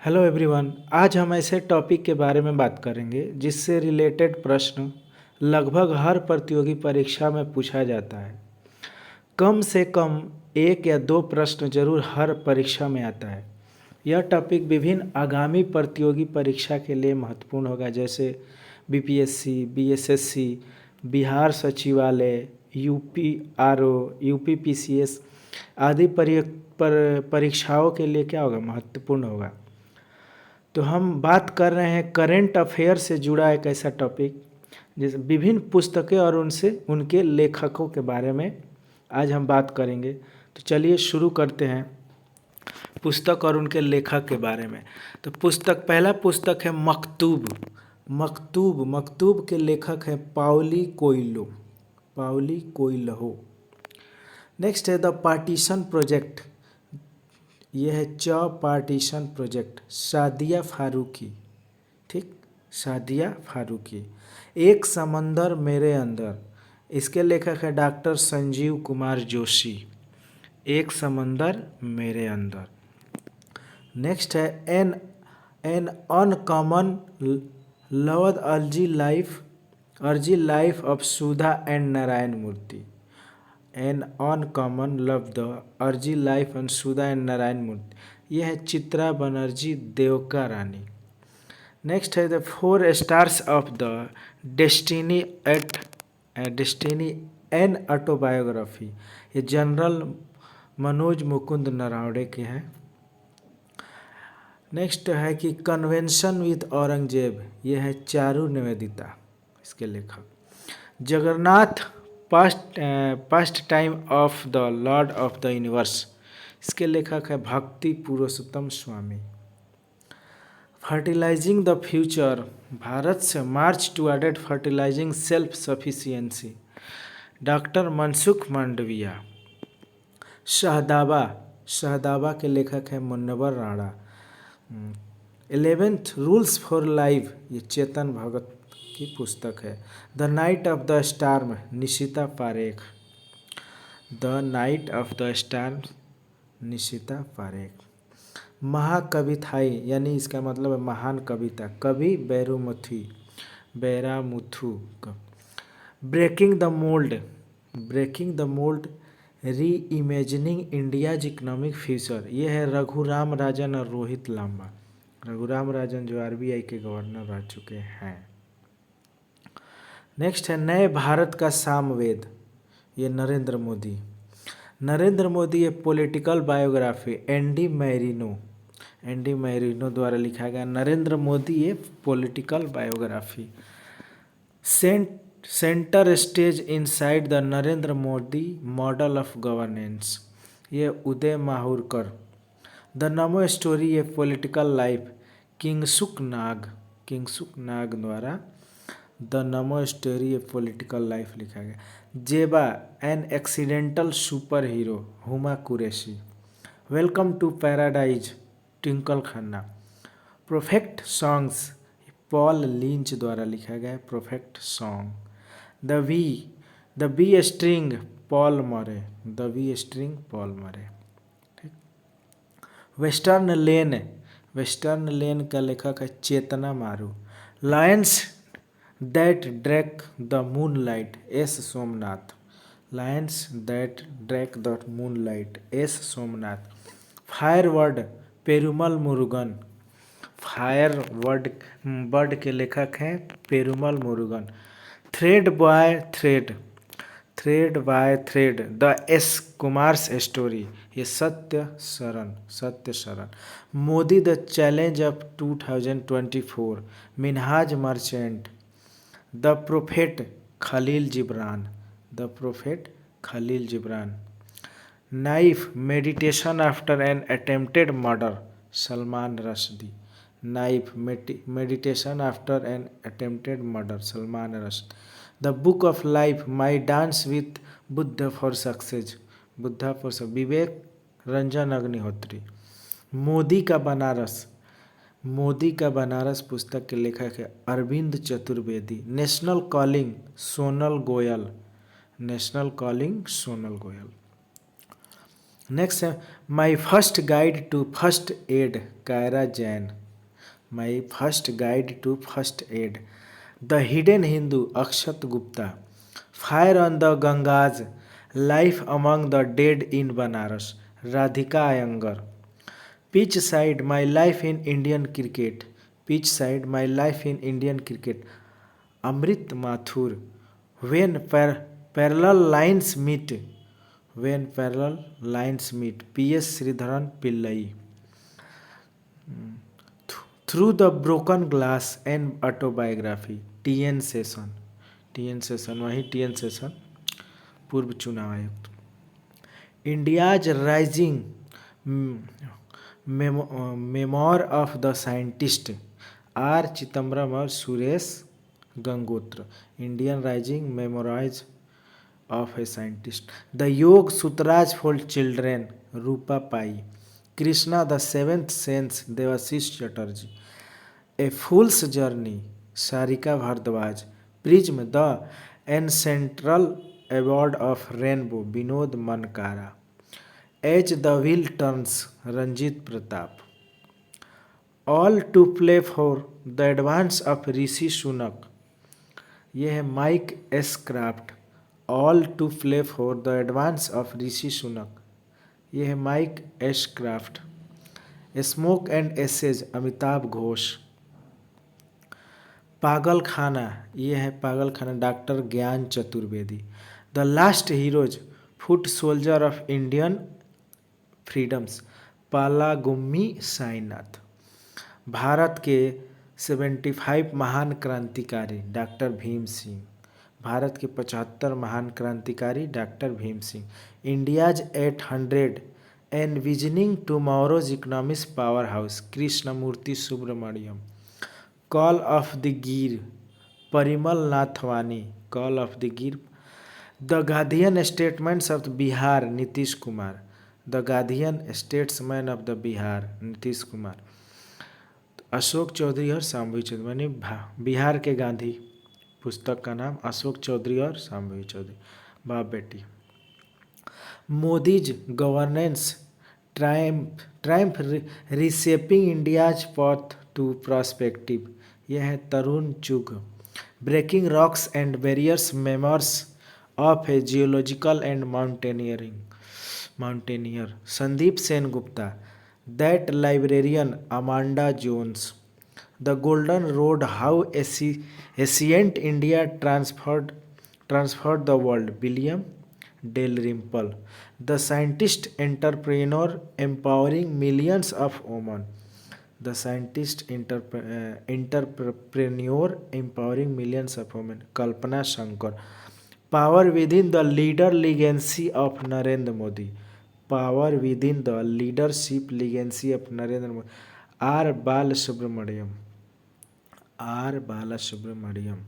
Hello everyone. आज हम ऐसे टॉपिक के बारे में बात करेंगे जिससे रिलेटेड प्रश्न लगभग हर प्रतियोगी परीक्षा में पूछा जाता है। कम से कम एक या दो प्रश्न जरूर हर परीक्षा में आता है। यह टॉपिक विभिन्न आगामी प्रतियोगी परीक्षा के लिए महत्वपूर्ण होगा, जैसे बीपीएससी, बीएसएससी, बिहार सचिवालय, यूपीआरओ, यूपीपीसीएस आदि परीक्षाओं के लिए क्या होगा, महत्वपूर्ण होगा। तो हम बात कर रहे हैं करेंट अफेयर से जुड़ा एक ऐसा टॉपिक जैसे विभिन्न पुस्तकें और उनसे उनके लेखकों के बारे में आज हम बात करेंगे। तो चलिए शुरू करते हैं पुस्तक और उनके लेखक के बारे में। तो पहला पुस्तक है मकतूब। मकतूब के लेखक हैं पाउली कोइल्हो। नेक्स्ट है द पार्टीशन प्रोजेक्ट। ये है पार्टीशन प्रोजेक्ट, सादिया फारूकी। ठीक, सादिया फारूकी। एक समंदर मेरे अंदर, इसके लेखक है डॉक्टर संजीव कुमार जोशी। एक समंदर मेरे अंदर। नेक्स्ट है an uncommon loved early life of Sudha and Narayana Murthy. An uncommon love the early life and Sudha and Narayana Murthy. यह है चित्रा बनर्जी देवका रानी। नेक्स्ट है the 4 stars of the destiny an autobiography. ये जनरल मनोज मुकुंद नरवणे के हैं। नेक्स्ट है कि कन्वेंशन विद औरंगजेब। यह है चारू निवेदिता, इसके लेखक। Jagannath pastime of the lord of the universe, इसके लेखक है Bhakti Purushottam Swami. Fertilising the future, Bharat से march toward fertilising self sufficiency, doctor Mansukh Mandaviya. Shahdaba के लेखक है Munawwar Rana. 11th rules for life, ये चेतन भगत की पुस्तक है। The night of the storm, Nishita Parekh. The night of the storm, Nishita Parekh. Mahakavithai, यानी इसका मतलब है महान कविता, कवि बैरामुथु। ब्रेकिंग द मोल्ड री इमेजिनिंग इंडियाज इकोनॉमिक फ्यूचर। ये है रघुराम राजन और रोहित लांबा। रघुराम राजन जो आरबीआई के गवर्नर रह चुके हैं। नेक्स्ट है नए भारत का सामवेद। ये नरेंद्र मोदी ये पॉलिटिकल बायोग्राफी एंडी मैरिनो द्वारा लिखा गया। नरेंद्र मोदी ये political biography. Centre stage inside the Narendra Modi model of governance, ये उदय माहुरकर। द नमो स्टोरी, ये पॉलिटिकल लाइफ किंगसुक नाग द्वारा the NaMo story A political life लिखा गया। Zeba an accidental super hero, Huma Qureshi. Welcome to paradise, Twinkle Khanna. Perfect songs, Paul Lynch द्वारा लिखा गया perfect song. The bee sting, Paul Murray. ठीक। Western lane का लेखक है Chetna Maru. Lions that drank the moonlight, S Somanath. Firebird, Perumal bird के लेखक हैं Perumal Murugan. Thread by thread, the S Kumars story, ये Satya Sharan. Modi the challenge of 2024, Minhaz Merchant. The prophet Kahlil Gibran. Knife, meditation after an attempted murder, Salman Rushdie. The book of life, my dance with Buddha for success, Vivek Ranjan Agnihotri. Modi का बनारस पुस्तक के लेखक है Arvind Chaturvedi. National calling, Sonal Goel. Next है my first guide to first aid, Kaira Jain. My first guide to first aid, the hidden Hindu, Akshat Gupta. Fire on the Ganges, life among the dead in Banaras, Radhika Iyengar. Pitch side my life in Indian cricket, pitch side my life in Indian cricket, Amrit Mathur. When parallel lines meet, when parallel lines meet, P S Sreedharan Pillai. Through the broken glass and autobiography, T N Seshan. T N Seshan, वही T N Seshan, पूर्व चुनाव आयुक्त। India's rising, memoir of the scientist, R Chidambaram और Suresh Gangotra. Indian rising memoirs of a scientist. The yoga sutras for children, Rupa pi. Krishna the seventh sense, Devashish Chatterjee. A fool's journey, Sarika Bharadwaj. Prism the ancestral award of rainbow, Vinod Mankara. As the wheel turns, Ranjit Pratap. All to play for the advance of Rishi Sunak, ये है माइक Ashcroft. All to play for the advance of Rishi Sunak, ये है माइक Ashcroft. Smoke and ashes, Amitav Ghosh. पागल खाना, ये है पागल खाना, doctor Gyan Chaturvedi. The last heroes, foot soldier of Indian freedoms, Palagummi Sainath. Bharat के 75 महान क्रांतिकारी, डॉक्टर भीम सिंह। भारत के 75 महान क्रांतिकारी, doctor Bhim Singh. India's 800 envisioning tomorrow's economics power house, Krishnamurthy Subramanian. Call of the Gir, Parimal Nathwani. Call of the Gir. The guardian statements of Bihar, Nitish Kumar. The guardian statesman of the Bihar, Nitish Kumar. Ashok Choudhary और शाम्भवी चौधरी, यानी बिहार के गांधी। पुस्तक का नाम अशोक चौधरी और शाम्भवी चौधरी, बाप बेटी। Modi's governance, triumph reshaping India's path to prospective, यह है Tarun Chugh. Breaking rocks and barriers, memoirs of a geological and mountaineer, Sandeep Sen Gupta. That librarian, Amanda Jones. The golden road, how ancient India transformed the world, William Dalrymple. The scientist entrepreneur empowering millions of women, the scientist entrepreneur empowering millions of women, Kalpana Shankar. Power with in the leader legacy of Narendra Modi, power with in the leadership legacy of Narendra Modi, R Balasubramaniam. R Balasubramaniam.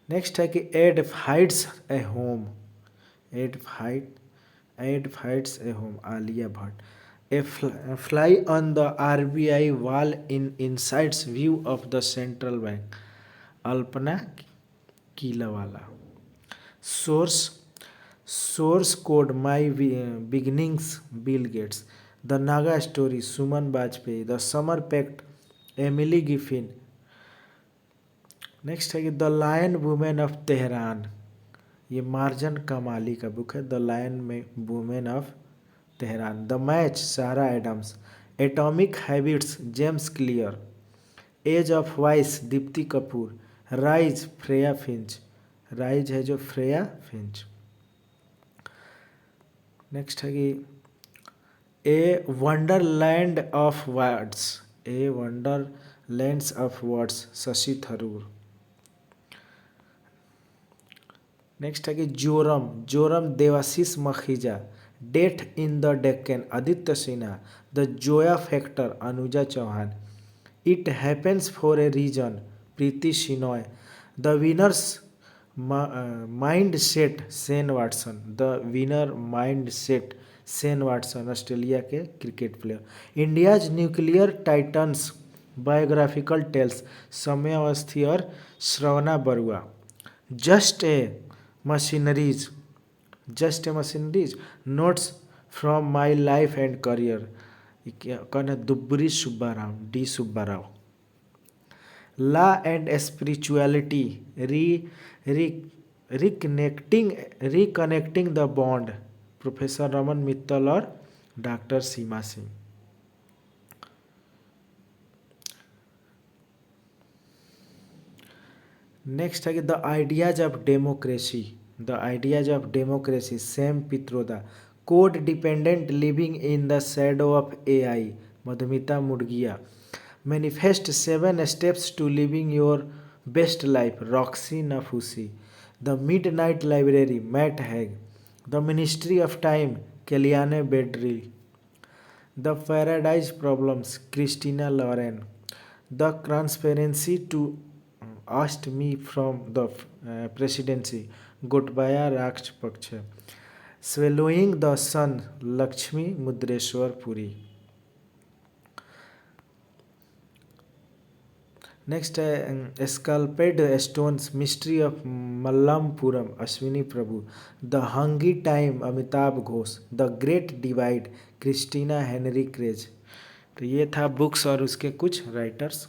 Next है कि Ed finds a home, Ed finds a home, Alia Bhatt. A fly on the RBI wall an insider's view of the central bank, Alpana Killawala. Source code, my beginnings, Bill Gates. The Naga story, Suman Vajpayee. The summer pact, Emily Giffin. Next है कि the lion women of Tehran, ये Marjan Kamali का book है, the lion women of Tehran. The match, Sara Adams. Atomic habits, James Clear. Age of vice, Deepti Kapoor. Rise, Freya Finch, rise है जो Freya Finch. Next है कि a wonderland of words, a wonderlands of words, Shashi Tharoor. Next है कि Joram Devashish Makhija. Death in the Deccan, Aditya Sinha. The Zoya factor, Anuja Chauhan. It happens for a reason, Preeti Shenoy. The winner's mind set, Shane Watson. The winner mind set, Shane Watson, Australia के cricket player. India's nuclear titans, biographical tales, Samay Awasthi और Shravana Barua. Just a machineries, notes from my life and career, क्या कौन है? Duvvuri Subbarao, D Subbarao. Law and spirituality, re re reconnecting the bond, professor Raman Mittal और doctor Seema Singh. Next है कि the ideas of democracy, Sam Pitroda. Code dependent living in the shadow of AI, Madhumita Murgia. Manifest 7 steps to living your best life, Roxie Nafousi. The midnight library, Matt Haig. The ministry of time, Kaliane Bradley. The paradise problems, Christina Lauren. The transparency to oust me from the presidency, Gotabaya Rajapaksa. Swallowing the sun, Lakshmi Mudreshwar Puri. Next है sculpted stones, mystery of Mallampuram, Ashwini Prabhu. The hungry time, Amitabh Ghosh. The great divide, Cristina Henriquez. तो ये था books और उसके कुछ writers.